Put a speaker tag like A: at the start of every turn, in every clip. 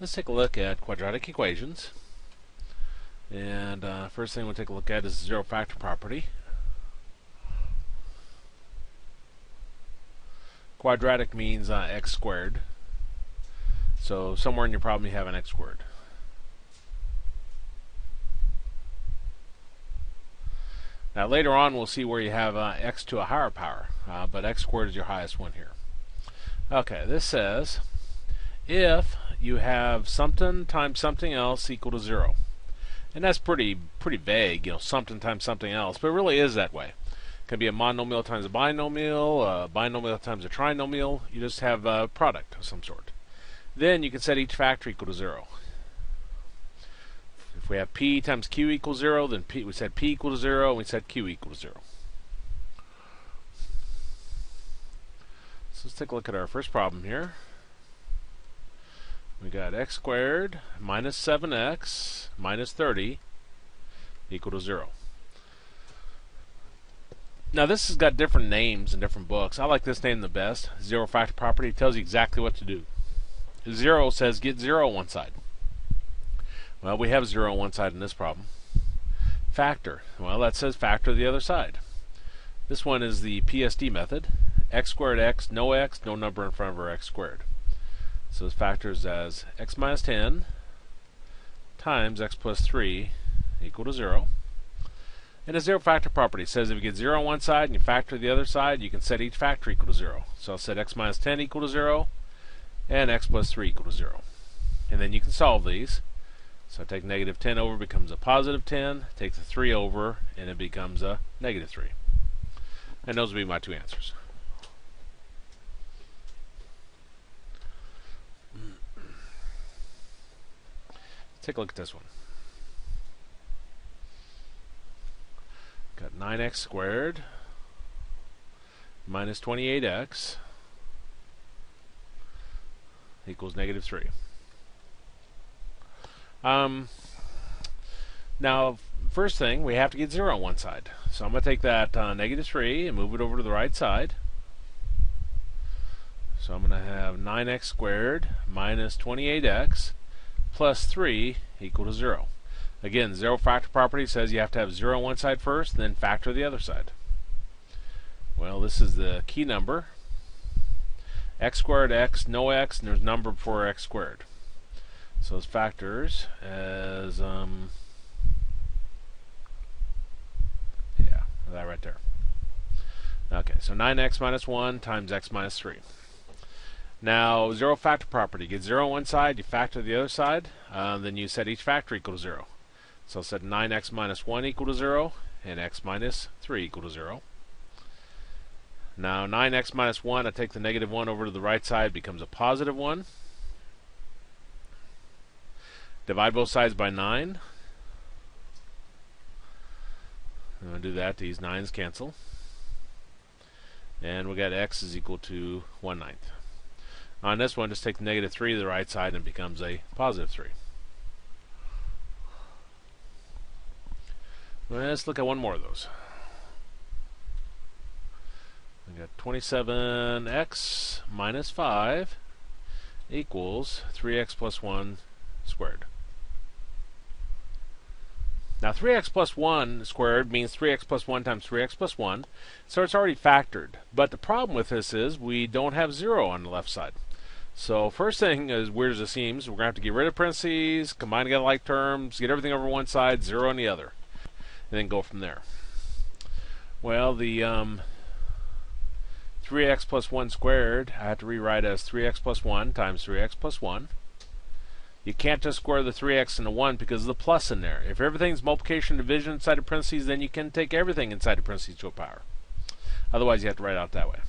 A: Let's take a look at quadratic equations. And first thing we'll take a look at is the zero factor property. Quadratic means x squared. So somewhere in your problem you have an x squared. Now later on we'll see where you have x to a higher power, but x squared is your highest one here. Okay, this says if you have something times something else equal to 0. And that's pretty vague, something times something else, but it really is that way. It can be a monomial times a binomial times a trinomial. You just have a product of some sort. Then you can set each factor equal to 0. If we have p times q equals 0, then we set p equal to 0, and we set q equal to 0. So let's take a look at our first problem here. We got x squared minus 7x minus 30 equal to 0. Now this has got different names in different books. I like this name the best. Zero factor property. It tells you exactly what to do. 0 says get 0 on one side. Well, we have 0 on one side in this problem. Factor. Well, that says factor the other side. This one is the PSD method. X squared x, no number in front of our x squared. So this factors as x minus 10 times x plus 3 equal to 0. And the zero factor property says if you get 0 on one side and you factor the other side, you can set each factor equal to 0. So I'll set x minus 10 equal to 0 and x plus 3 equal to 0. And then you can solve these. So I take negative 10 over, becomes a positive 10. Take the 3 over, and it becomes a negative 3. And those will be my two answers. Take a look at this one. Got 9x squared minus 28x equals negative 3. Now, first thing, we have to get 0 on one side. So I'm going to take that negative 3 and move it over to the right side. So I'm going to have 9x squared minus 28x plus 3 equal to 0. Again, zero factor property says you have to have 0 on one side first, then factor the other side. Well, this is the key number. X squared, x, no x, and there's a number before x squared. So it's factors as, that right there. Okay, so 9x minus 1 times x minus 3. Now, zero factor property. Get 0 on one side, you factor the other side, then you set each factor equal to 0. So I'll set 9x minus 1 equal to 0, and x minus 3 equal to 0. Now, 9x minus 1, I take the negative 1 over to the right side, becomes a positive 1. Divide both sides by 9. I'm going to do that. These 9's cancel. And we got x is equal to 1/9. On this one, just take the negative 3 to the right side and it becomes a positive 3. Well, let's look at one more of those. We got 27x minus 5 equals 3x plus 1 squared. Now 3x plus 1 squared means 3x plus 1 times 3x plus 1, so it's already factored. But the problem with this is we don't have 0 on the left side. So first thing, as weird as it seems, we're going to have to get rid of parentheses, combine together like terms, get everything over one side, 0 on the other, and then go from there. Well, the 3x plus 1 squared, I have to rewrite as 3x plus 1 times 3x plus 1. You can't just square the 3x and the 1 because of the plus in there. If everything's multiplication and division inside of parentheses, then you can take everything inside of parentheses to a power. Otherwise, you have to write it out that way.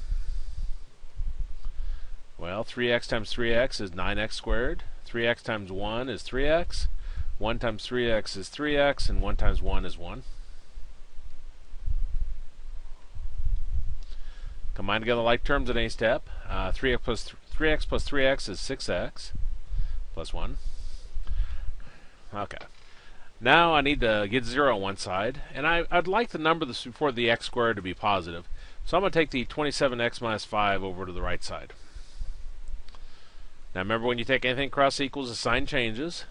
A: Well, 3x times 3x is 9x squared. 3x times 1 is 3x. 1 times 3x is 3x, and 1 times 1 is 1. Combine together like terms at any step. 3x plus 3x is 6x. Plus 1. Okay. Now I need to get 0 on one side, and I'd like the number before the x squared to be positive. So I'm going to take the 27x minus 5 over to the right side. Now remember, when you take anything across equals, the sign changes.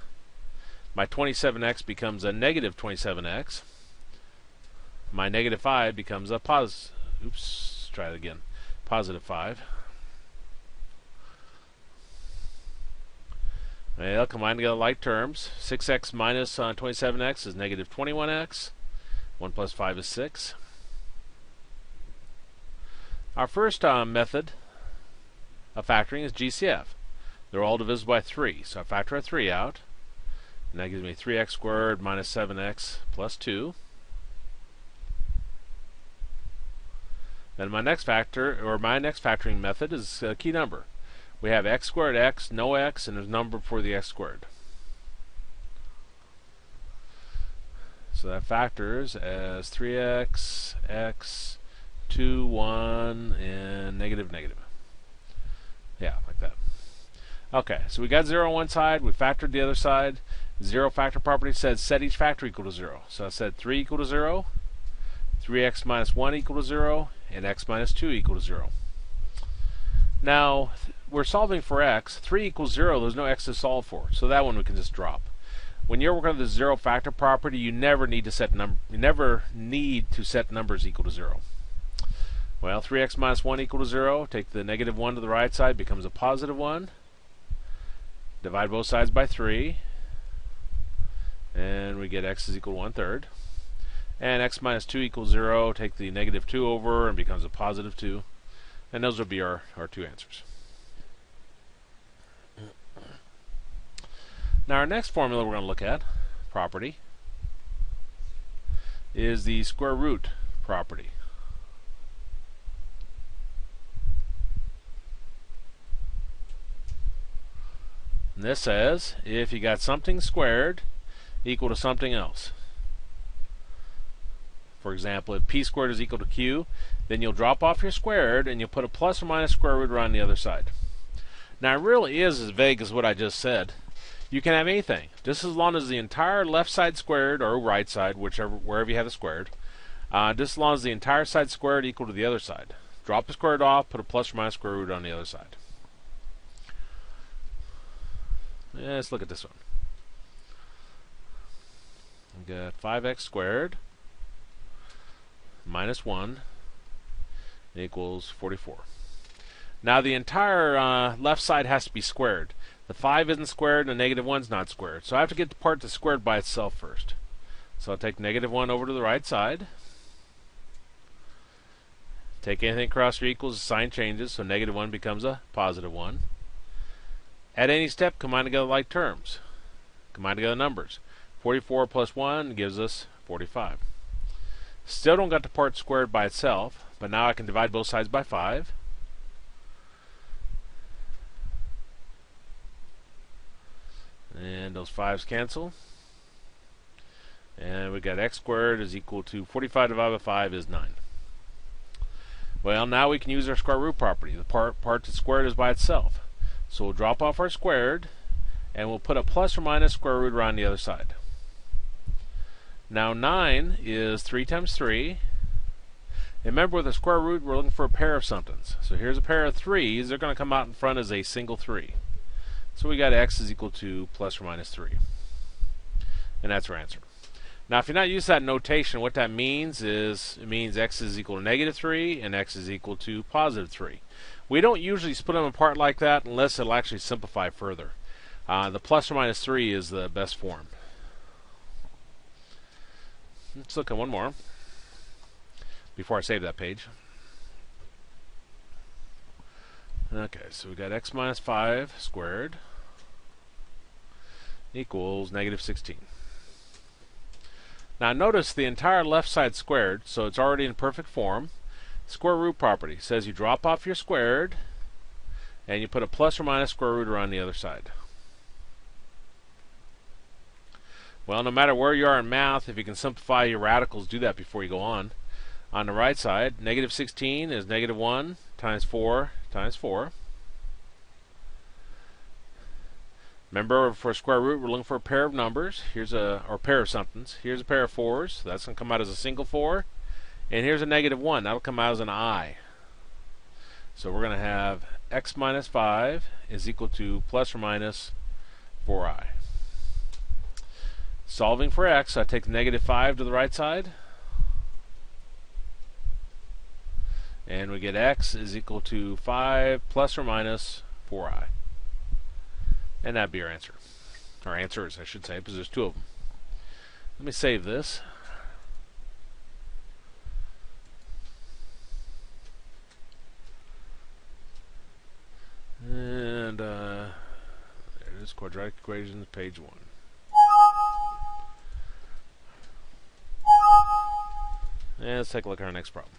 A: My 27x becomes a negative 27x. My negative 5 becomes a positive. Oops, try it again. Positive 5. They'll combine together like terms. 6x minus 27x is negative 21x. 1 plus 5 is 6. Our first method of factoring is GCF. They're all divisible by 3. So I factor a 3 out. And that gives me 3x squared minus 7x plus 2. Then my next factoring method is a key number. We have x squared x, no x, and there's a number for the x squared. So that factors as 3x, x, 2, 1, and negative, negative. Yeah, like that. Okay, so we got 0 on one side, we factored the other side. Zero factor property says set each factor equal to 0. So I said 3 equal to 0, 3x minus 1 equal to 0, and x minus 2 equal to 0. Now, we're solving for x. 3 equals 0, there's no x to solve for, so that one we can just drop. When you're working on the zero factor property, you never need to set numbers equal to 0. Well, 3x minus 1 equal to 0. Take the negative 1 to the right side, becomes a positive 1. Divide both sides by 3. And we get x is equal to 1/3. And x minus 2 equals 0. Take the negative 2 over and becomes a positive 2. And those will be our two answers. Now our next formula we're going to look at, property, is the square root property. And this says if you got something squared equal to something else. For example, if p squared is equal to q, then you'll drop off your squared and you'll put a plus or minus square root around the other side. Now it really is as vague as what I just said. You can have anything, just as long as the entire left side squared, or right side, wherever you have the squared, just as long as the entire side squared equal to the other side. Drop the squared off, put a plus or minus square root on the other side. Let's look at this one. We got 5x squared minus 1 equals 44. Now the entire left side has to be squared. The 5 isn't squared and the negative 1's not squared. So I have to get the part that's squared by itself first. So I'll take negative 1 over to the right side. Take anything across or equals, the sign changes, so negative 1 becomes a positive 1. At any step, combine together like terms. Combine together numbers. 44 plus 1 gives us 45. Still don't got the part squared by itself, but now I can divide both sides by 5. And those 5's cancel. And we got x squared is equal to 45 divided by 5 is 9. Well, now we can use our square root property. The part that's squared is by itself. So we'll drop off our squared, and we'll put a plus or minus square root around the other side. Now 9 is 3 times 3. And remember, with a square root, we're looking for a pair of somethings. So here's a pair of 3's. They're going to come out in front as a single 3. So we got x is equal to plus or minus 3. And that's our answer. Now if you're not used to that notation, what that means is it means x is equal to negative 3 and x is equal to positive 3. We don't usually split them apart like that unless it'll actually simplify further. The plus or minus 3 is the best form. Let's look at one more before I save that page. Okay, so we got x minus 5 squared equals negative 16. Now notice the entire left side squared, so it's already in perfect form. Square root property says you drop off your squared and you put a plus or minus square root around the other side. Well, no matter where you are in math, if you can simplify your radicals, do that before you go on. On the right side, negative 16 is negative 1 times 4 times 4. Remember, for a square root, we're looking for a pair of numbers. Or pair of somethings. Here's a pair of 4's. So that's going to come out as a single 4. And here's a negative 1. That'll come out as an I. So we're going to have x minus 5 is equal to plus or minus 4i. Solving for x, I take negative 5 to the right side, and we get x is equal to 5 plus or minus 4i. And that'd be our answer. Our answers, I should say, because there's two of them. Let me save this. And there it is, quadratic equations, page 1. And let's take a look at our next problem.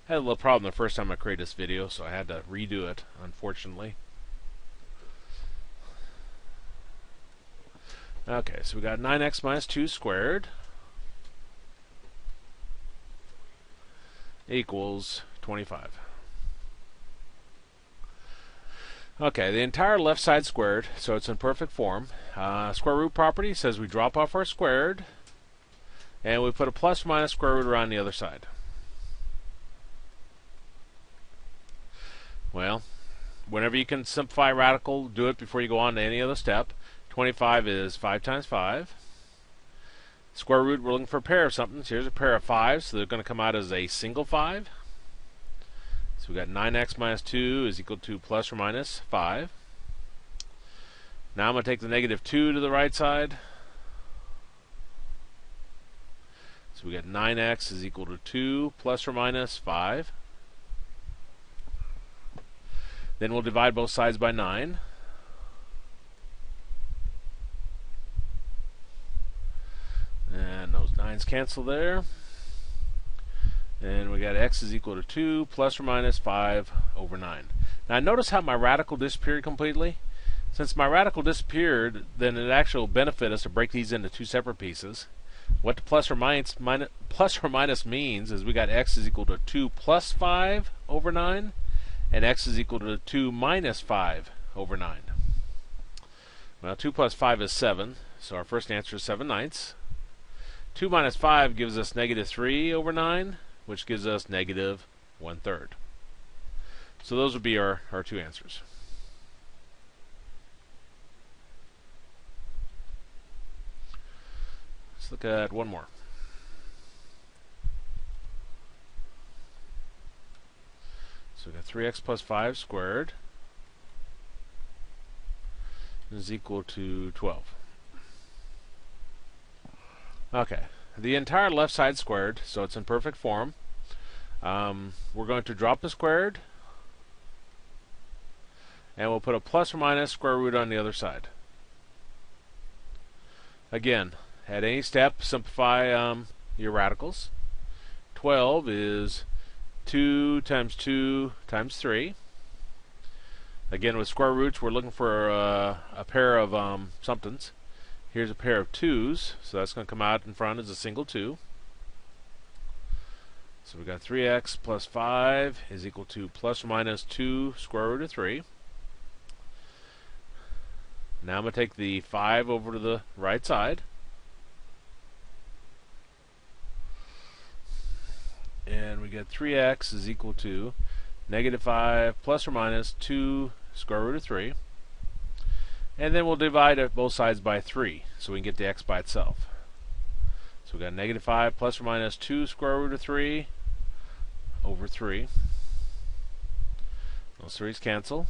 A: I had a little problem the first time I created this video, so I had to redo it, unfortunately. Okay, so we got 9x minus 2 squared equals 25. Okay, the entire left side squared, so it's in perfect form. Square root property says we drop off our squared, and we put a plus or minus square root around the other side. Well, whenever you can simplify radical, do it before you go on to any other step. 25 is 5 times 5. Square root, we're looking for a pair of something. So here's a pair of 5s, so they're going to come out as a single 5. So we got 9x minus 2 is equal to plus or minus 5. Now I'm going to take the negative 2 to the right side. So we got 9x is equal to 2 plus or minus 5. Then we'll divide both sides by 9. And those 9's cancel there. And we got x is equal to 2 plus or minus 5 over 9. Now notice how my radical disappeared completely. Since my radical disappeared, then it actually will benefit us to break these into two separate pieces. What the plus or minus means is we got x is equal to 2 plus 5 over 9, and x is equal to 2 minus 5 over 9. Well, 2 plus 5 is 7, so our first answer is 7/9. 2 minus 5 gives us negative 3 over 9, which gives us negative 1/3. So those would be our two answers. Let's look at one more. So we got 3x plus 5 squared is equal to 12. Okay, the entire left side squared, so it's in perfect form. We're going to drop the squared, and we'll put a plus or minus square root on the other side. Again, at any step, simplify your radicals. 12 is 2 times 2 times 3. Again, with square roots, we're looking for a pair of somethings. Here's a pair of 2's, so that's going to come out in front as a single 2. So we got 3x plus 5 is equal to plus or minus 2 square root of 3. Now I'm going to take the 5 over to the right side. And we get 3x is equal to negative 5 plus or minus 2 square root of 3. And then we'll divide both sides by 3, so we can get the x by itself. So we got negative 5 plus or minus 2 square root of 3 over 3. Those 3's cancel.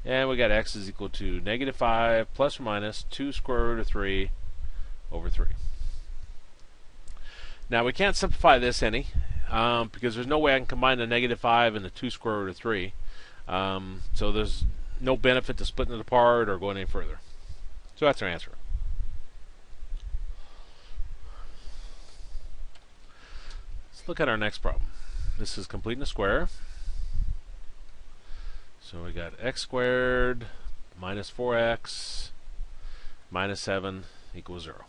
A: And we got x is equal to negative 5 plus or minus 2 square root of 3 over 3. Now we can't simplify this any, because there's no way I can combine the negative 5 and the 2 square root of 3. So there's no benefit to splitting it apart or going any further. So that's our answer. Let's look at our next problem. This is completing a square. So we got x squared minus 4x minus 7 equals 0.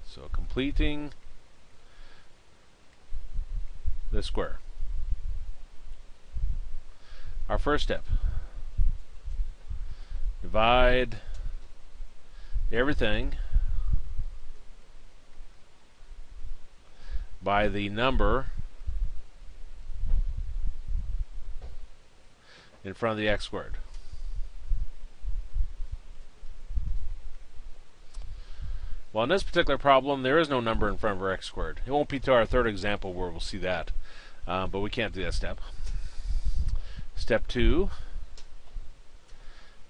A: So completing the square. Our first step, divide everything by the number in front of the x squared. Well, in this particular problem, there is no number in front of our x squared. It won't be to our third example where we'll see that, but we can't do that step. Step 2,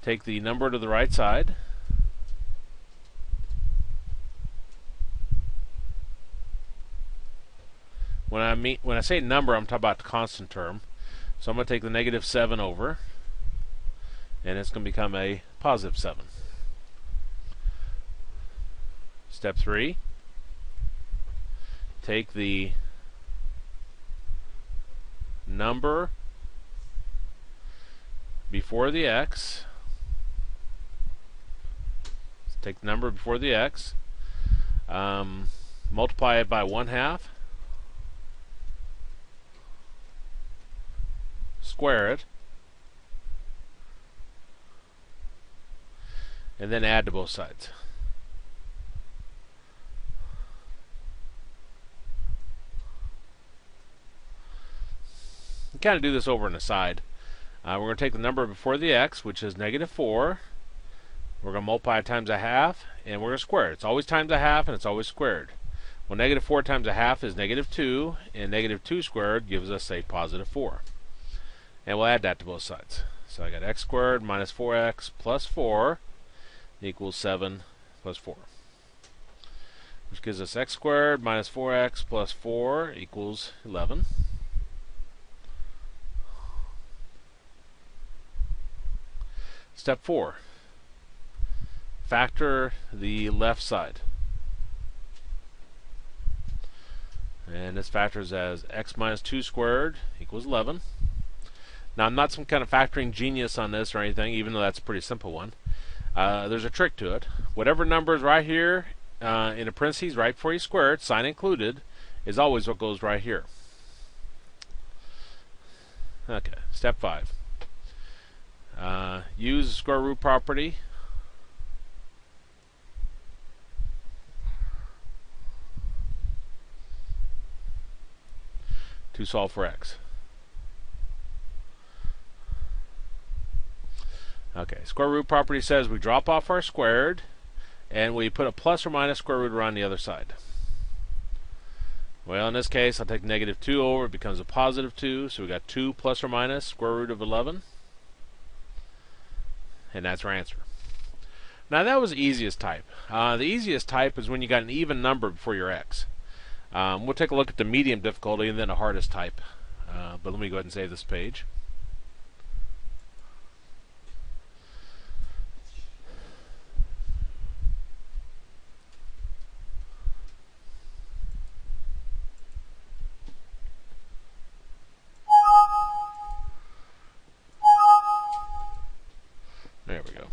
A: take the number to the right side. When I say number, I'm talking about the constant term. So I'm going to take the negative 7 over, and it's going to become a positive 7. Step 3, take the number before the x, take the number before the x, multiply it by 1/2, square it, and then add to both sides. You kind of do this over on the side. We're going to take the number before the x, which is negative 4. We're going to multiply it times 1/2, and we're going to square it. It's always times 1/2, and it's always squared. Well, negative 4 times 1/2 is negative 2, and negative 2 squared gives us a positive 4. And we'll add that to both sides. So I got x squared minus 4x plus 4 equals 7 plus 4. Which gives us x squared minus 4x plus 4 equals 11. Step 4. Factor the left side. And this factors as x minus 2 squared equals 11. Now, I'm not some kind of factoring genius on this or anything, even though that's a pretty simple one. There's a trick to it. Whatever number is right here in the parentheses, right before you square it, sign included, is always what goes right here. Okay, step 5. Use the square root property to solve for x. Okay, square root property says we drop off our squared and we put a plus or minus square root around the other side. Well, in this case, I'll take negative 2 over, it becomes a positive 2, so we got 2 plus or minus square root of 11. And that's our answer. Now, that was the easiest type. The easiest type is when you got an even number before your x. We'll take a look at the medium difficulty and then the hardest type. But let me go ahead and save this page. There we go.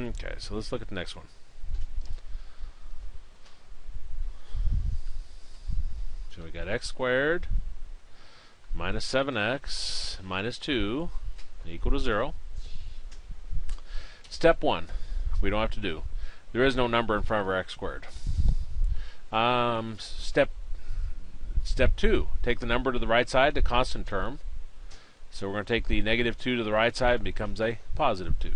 A: Okay, so let's look at the next one. So we got x squared minus 7x minus 2 equal to 0. Step 1, we don't have to do. There is no number in front of our x squared. Step 2, take the number to the right side, the constant term. So we're going to take the negative 2 to the right side, and becomes a positive 2.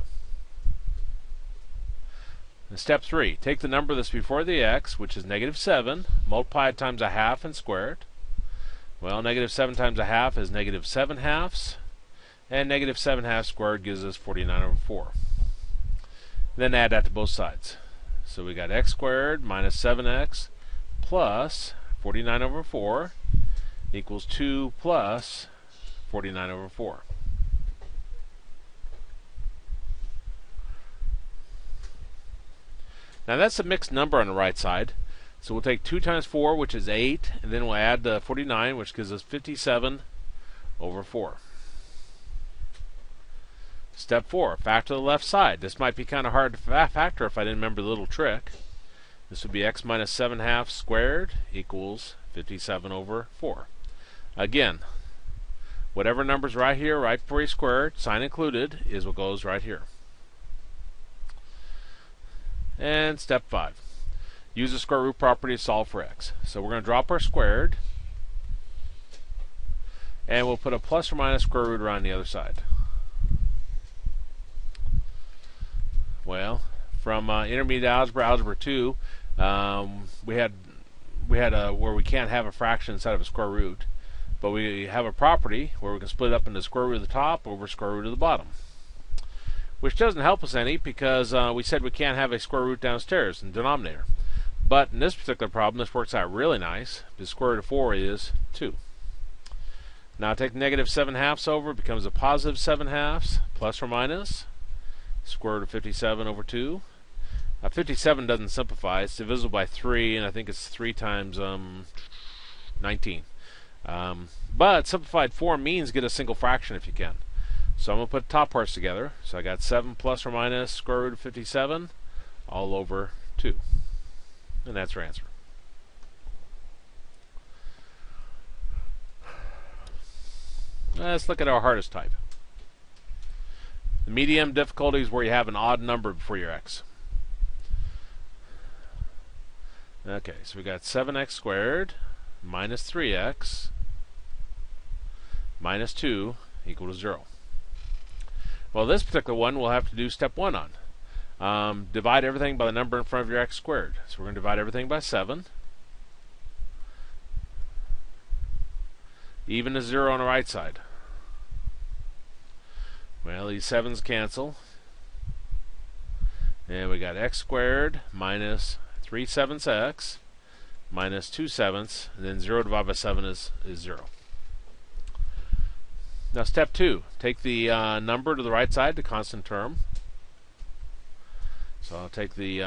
A: And step 3, take the number that's before the x, which is negative 7, multiply it times 1/2 and square it. Well, negative 7 times 1/2 is negative 7/2, and negative 7/2 squared gives us 49 over 4. Then add that to both sides. So we got x squared minus 7x plus 49 over 4 equals 2 plus 49 over 4. Now that's a mixed number on the right side. So we'll take 2 times 4, which is 8, and then we'll add the 49, which gives us 57 over 4. Step 4, factor the left side. This might be kind of hard to factor if I didn't remember the little trick. This would be x minus 7/2 squared equals 57 over 4. Again, whatever number's right here, right before you square it, sign included, is what goes right here. And step 5, use the square root property to solve for x. So we're going to drop our squared, And we'll put a plus or minus square root around the other side. Well, from intermediate algebra, algebra 2, we had where we can't have a fraction inside of a square root, but we have a property where we can split it up into square root of the top over square root of the bottom, which doesn't help us any because we said we can't have a square root downstairs in the denominator. But in this particular problem, this works out really nice. The square root of 4 is 2. Now take negative 7/2 over, it becomes a positive 7/2, plus or minus square root of 57 over 2. 57 doesn't simplify. It's divisible by 3, and I think it's 3 times 19. But simplified form means get a single fraction if you can. So I'm going to put top parts together. So I got 7 plus or minus square root of 57 all over 2. And that's our answer. Let's look at our hardest type. The medium difficulty is where you have an odd number before your x. Okay, so we got 7x squared minus 3x minus 2 equal to 0. Well, this particular one we'll have to do step 1 on. Divide everything by the number in front of your x squared. So we're going to divide everything by 7. Even to 0 on the right side. Well, these 7's cancel. And we got x squared minus 3/7 x minus 2/7, and then 0 divided by 7 is 0. Now step 2, take the number to the right side, the constant term. So I'll take the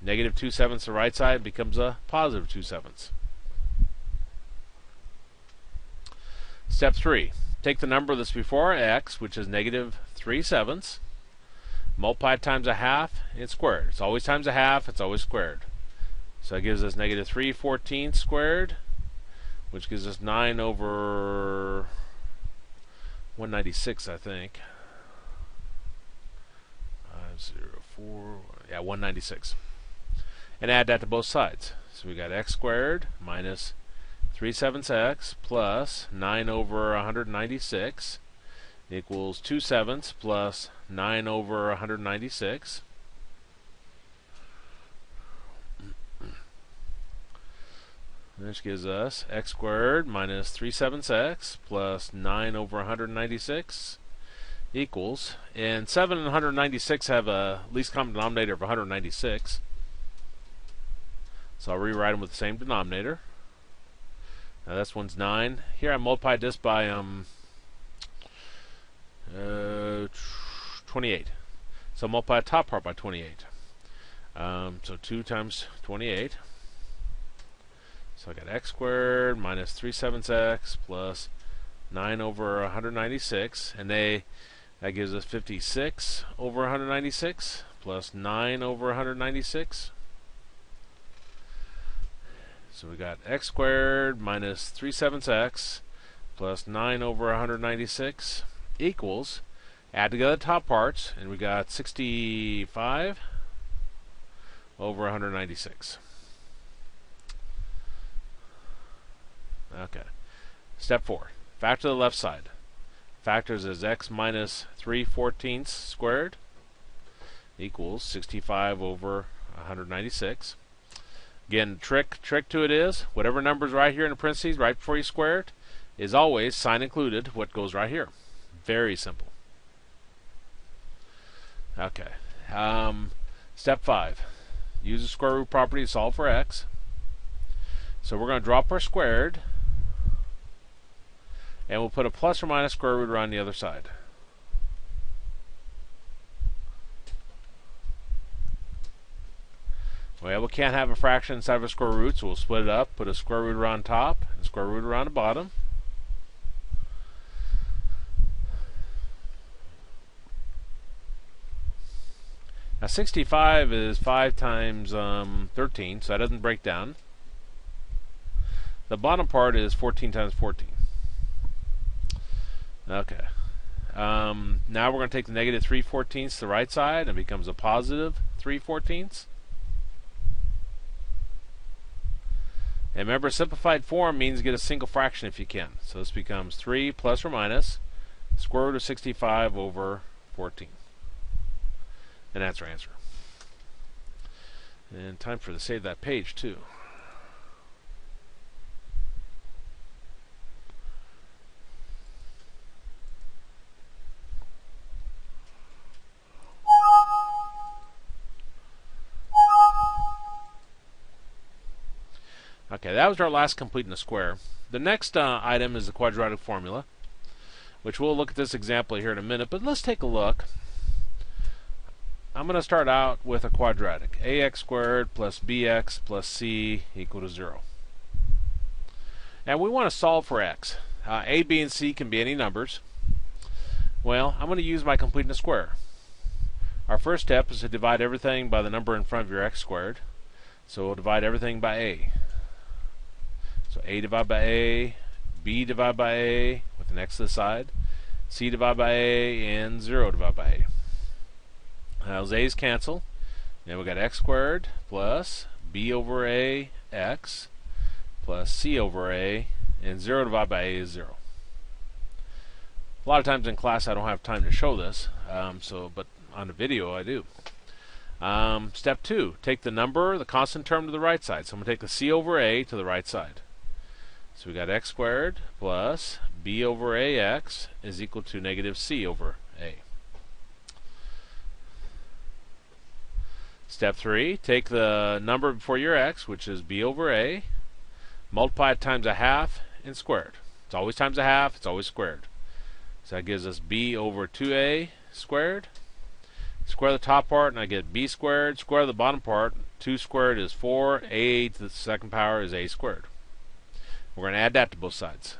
A: negative 2/7 to the right side, it becomes a positive 2/7. Step 3, take the number that's before x, which is negative 3/7, multiply it times a half, and it's squared. It's always times a half, it's always squared. So that gives us negative 3/14 squared, which gives us 9 over 196, I think. 504, yeah, 196. And add that to both sides. So we got x squared minus 3/7 x plus 9 over 196 equals 2/7 plus 9 over 196. This gives us x squared minus 3/7 x plus 9 over 196 equals, and 7 and 196 have a least common denominator of 196. So I'll rewrite them with the same denominator. Now this one's 9. Here I multiplied this by 28. So multiply the top part by 28. So 2 times 28. So I got x squared minus 3/7 x plus 9 over 196, and that gives us 56 over 196 plus 9 over 196. So we got x squared minus 3/7 x plus 9 over 196 equals, add together the top parts, and we got 65 over 196. Okay. Step 4. Factor the left side. Factors as x minus 3/14 squared equals 65 over 196. Again, trick to it is, whatever number's right here in the parentheses, right before you square it, is always sign included what goes right here. Very simple. Okay. Step 5. Use the square root property to solve for x. So we're going to drop our squared, and we'll put a plus or minus square root around the other side. Well, we can't have a fraction inside of a square root, so we'll split it up, put a square root around top, and a square root around the bottom. Now 65 is 5 times 13, so that doesn't break down. The bottom part is 14 times 14. Okay. Now we're going to take the negative 3/14 to the right side, and it becomes a positive 3/14. And remember, simplified form means get a single fraction if you can. So this becomes 3 plus or minus square root of 65 over 14. And that's our answer. And time for to save that page too. Okay, that was our last completing a square. The next item is the quadratic formula, which we'll look at this example here in a minute, but let's take a look. I'm going to start out with a quadratic. ax squared plus bx plus c equal to 0. And we want to solve for x. A, b, and c can be any numbers. Well, I'm going to use my completing a square. Our first step is to divide everything by the number in front of your x squared. So we'll divide everything by a. So a divided by a, b divided by a, with an x to the side, c divided by a, and 0 divided by a. Now those a's cancel. Now we got x squared plus b over a x plus c over a, and 0 divided by a is 0. A lot of times in class I don't have time to show this, but on the video I do. Step 2, take the number, the constant term to the right side. So I'm going to take the c over a to the right side. So we got x squared plus b over ax is equal to negative c over a. Step 3, take the number before your x, which is b over a, multiply it times a half, and squared. It's always times a half, it's always squared. So that gives us b over 2a squared. Square the top part, and I get b squared. Square the bottom part. 2 squared is 4. A to the second power is a squared. We're going to add that to both sides.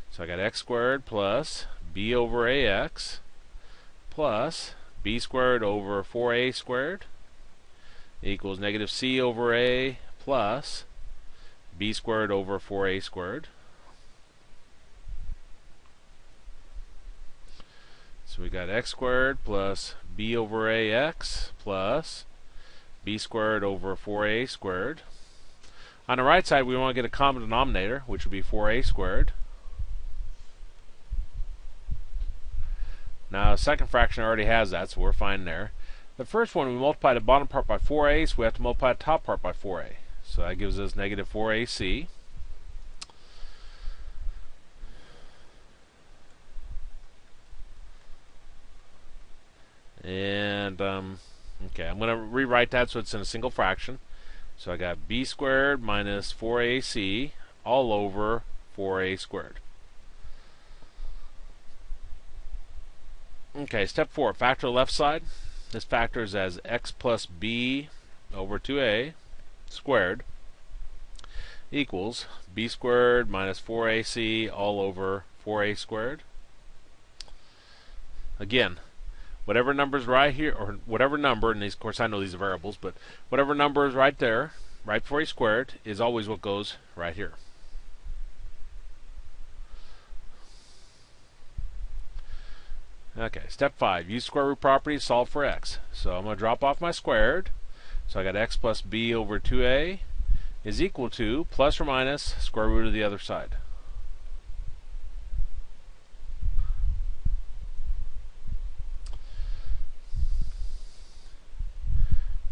A: So I got x squared plus b over ax plus b squared over 4a squared equals negative c over a plus b squared over 4a squared. So we got x squared plus b over ax plus b squared over 4a squared. On the right side, we want to get a common denominator, which would be 4a squared. Now, the second fraction already has that, so we're fine there. The first one, we multiply the bottom part by 4a, so we have to multiply the top part by 4a. So that gives us negative 4ac. And, okay, I'm going to rewrite that so it's in a single fraction. So I got b squared minus 4ac all over 4a squared. Okay, step 4, factor the left side. This factors as x plus b over 2a squared equals b squared minus 4ac all over 4a squared. Again, whatever number is right here, or whatever number, and these, of course I know these are variables, but whatever number is right there, right before a squared, is always what goes right here. Okay, step 5, use square root property, solve for x. So I'm going to drop off my squared. So I got x plus b over 2a is equal to plus or minus square root of the other side.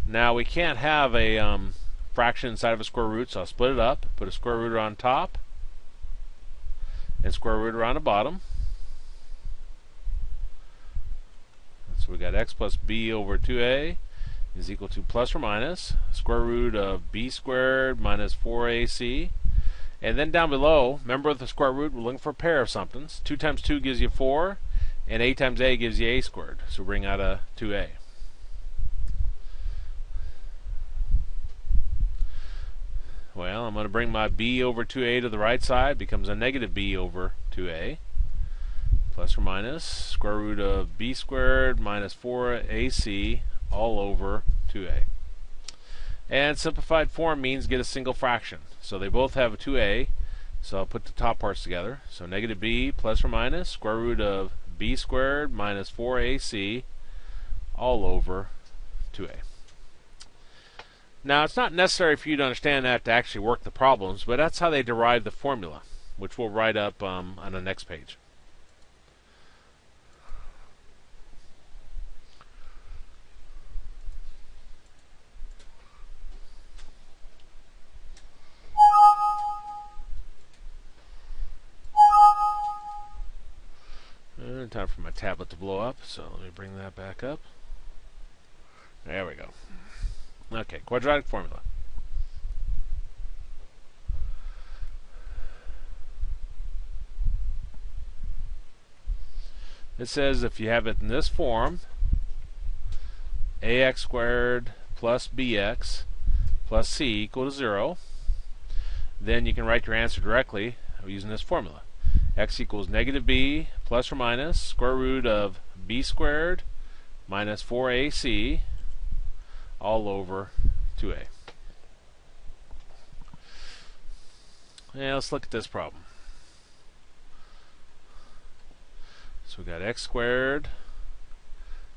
A: Now we can't have a fraction inside of a square root, so I'll split it up, put a square root on top, and square root around the bottom. So we got x plus b over 2a is equal to plus or minus square root of b squared minus 4ac. And then down below, remember with the square root, we're looking for a pair of somethings. 2 times 2 gives you 4, and a times a gives you a squared. So bring out a 2a. Well, I'm going to bring my b over 2a to the right side. Becomes a negative b over 2a. Plus or minus square root of b squared minus 4ac all over 2a. And simplified form means get a single fraction. So they both have a 2a. So I'll put the top parts together. So negative b plus or minus square root of b squared minus 4ac all over 2a. Now, it's not necessary for you to understand that to actually work the problems, but that's how they derive the formula, which we'll write up on the next page. And time for my tablet to blow up, so let me bring that back up. There we go. Okay, quadratic formula. It says if you have it in this form, ax squared plus bx plus c equal to 0, then you can write your answer directly using this formula. X equals negative b plus or minus square root of b squared minus 4ac all over 2a. Now let's look at this problem. So we got x squared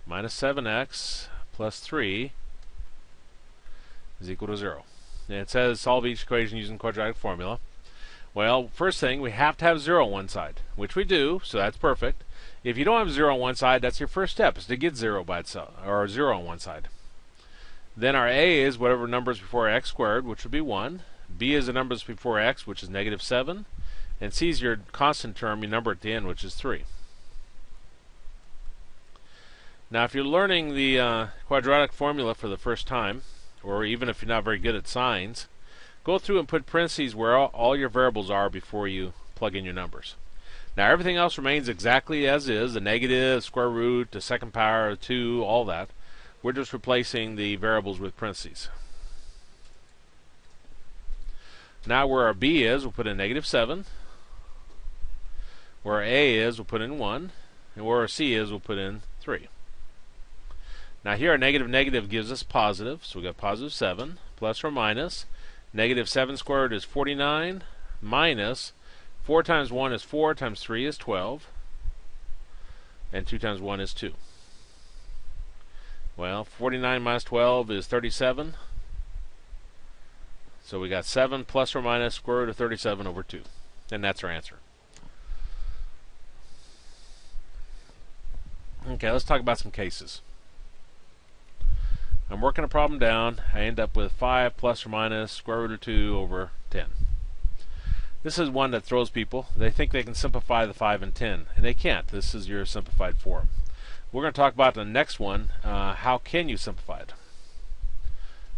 A: minus 7x plus 3 is equal to 0. And it says solve each equation using quadratic formula. Well, first thing, we have to have 0 on one side, which we do, so that's perfect. If you don't have 0 on one side, that's your first step, is to get 0 by itself, or 0 on one side. Then our a is whatever number is before x squared, which would be 1. B is the numbers before x, which is negative 7. And c is your constant term, your number at the end, which is 3. Now, if you're learning the quadratic formula for the first time, or even if you're not very good at signs, go through and put parentheses where all your variables are before you plug in your numbers. Now, everything else remains exactly as is, the negative, square root, the second power, 2, all that. We're just replacing the variables with parentheses. Now, where our b is, we'll put in negative 7. Where our a is, we'll put in 1. And where our c is, we'll put in 3. Now here our negative gives us positive, so we got positive 7, plus or minus. Negative 7 squared is 49, minus 4 times 1 is 4, times 3 is 12, and 2 times 1 is 2. Well, 49 minus 12 is 37, so we got 7 plus or minus square root of 37 over 2, and that's our answer. Okay, let's talk about some cases. I'm working a problem down. I end up with 5 plus or minus square root of 2 over 10. This is one that throws people. They think they can simplify the 5 and 10, and they can't. This is your simplified form. We're going to talk about the next one, how can you simplify it.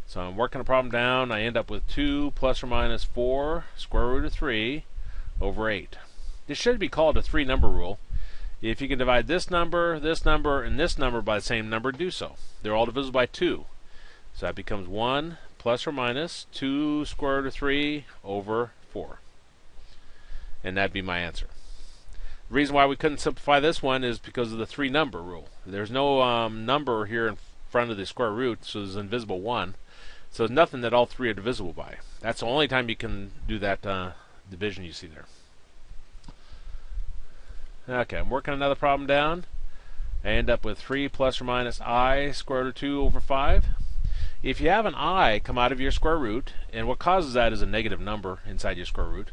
A: So I'm working a problem down. I end up with 2 plus or minus 4 square root of 3 over 8. This should be called a 3-number rule. If you can divide this number, and this number by the same number, do so. They're all divisible by 2. So that becomes 1 plus or minus 2 square root of 3 over 4. And that'd be my answer. The reason why we couldn't simplify this one is because of the 3-number rule. There's no number here in front of the square root, so there's an invisible 1. So there's nothing that all 3 are divisible by. That's the only time you can do that division you see there. Okay, I'm working another problem down. I end up with 3 plus or minus I square root of 2 over 5. If you have an I come out of your square root, and what causes that is a negative number inside your square root,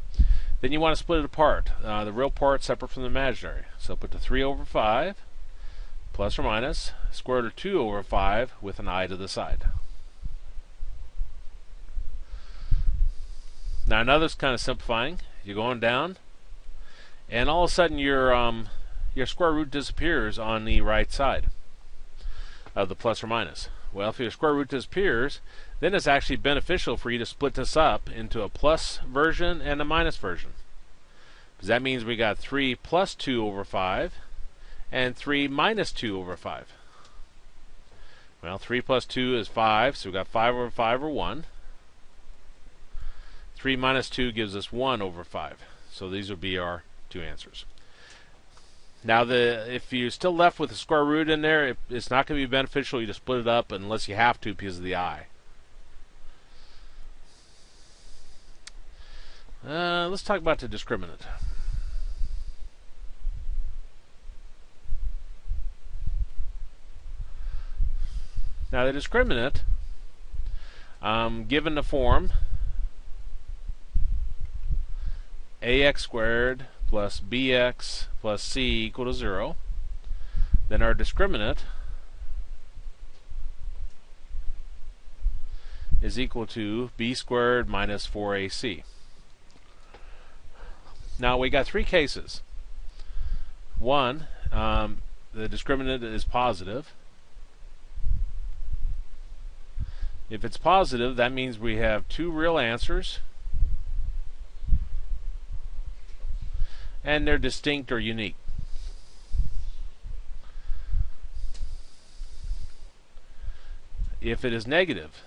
A: then you want to split it apart. The real part separate from the imaginary. So put the 3 over 5 plus or minus square root of 2 over 5 with an I to the side. Now another's kind of simplifying. You're going down, and all of a sudden your square root disappears on the right side of the plus or minus. Well, if your square root disappears, then it's actually beneficial for you to split this up into a plus version and a minus version. Because that means we got 3 plus 2 over 5 and 3 minus 2 over 5. Well, 3 plus 2 is 5, so we got 5 over 5 or 1. 3 minus 2 gives us 1 over 5. So these would be our two answers. Now, if you're still left with a square root in there, it's not going to be beneficial you to split it up unless you have to because of the I. Let's talk about the discriminant. Now, the discriminant, Given the form ax squared plus bx plus c equal to 0, then our discriminant is equal to b squared minus 4ac. Now we got three cases. One, the discriminant is positive. If it's positive, that means we have two real answers, and they're distinct or unique. If it is negative,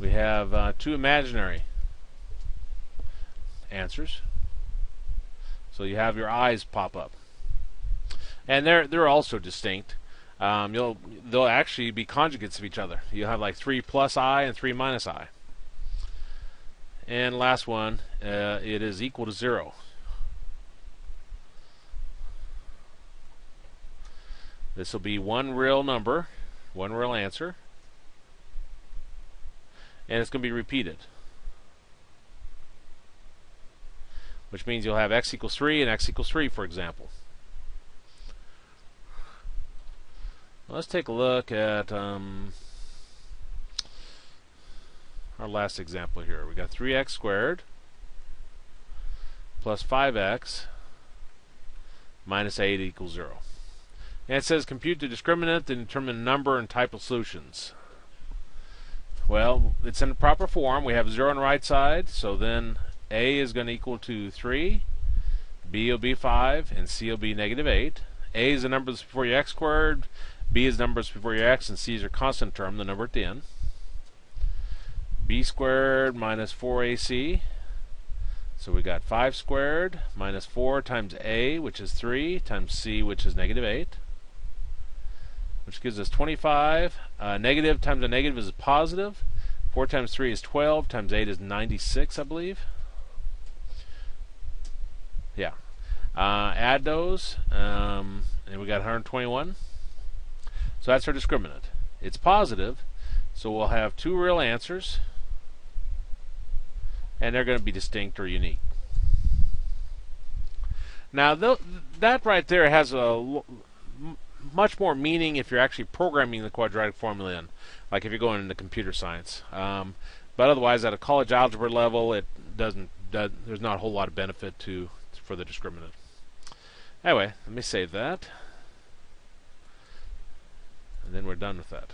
A: we have two imaginary answers. So you have your eyes pop up, and they're also distinct. They'll actually be conjugates of each other. You'll have like 3 plus I and 3 minus I. And last one, it is equal to 0. This will be one real number, one real answer, and it's going to be repeated, which means you'll have x equals 3 and x equals 3, for example. Let's take a look at our last example here. We got 3x squared plus 5x minus 8 equals 0. And it says compute the discriminant and determine number and type of solutions. Well, it's in the proper form. We have 0 on the right side, so then a is going to equal to 3, b will be 5, and c will be negative 8. A is the number that's before your x squared, b is the numbers before your x, and c is your constant term, the number at the end. B squared minus 4ac. So we got 5 squared minus 4 times a, which is 3, times c, which is negative 8, which gives us 25. Negative times a negative is a positive. 4 times 3 is 12, times 8 is 96, I believe. Yeah. Add those, and we got 121. So that's our discriminant. It's positive, so we'll have two real answers, and they're going to be distinct or unique. Now, that right there has a much more meaning if you're actually programming the quadratic formula in, like if you're going into computer science. But otherwise, at a college algebra level, it doesn't. There's not a whole lot of benefit for the discriminant. Anyway, let me save that, and then we're done with that.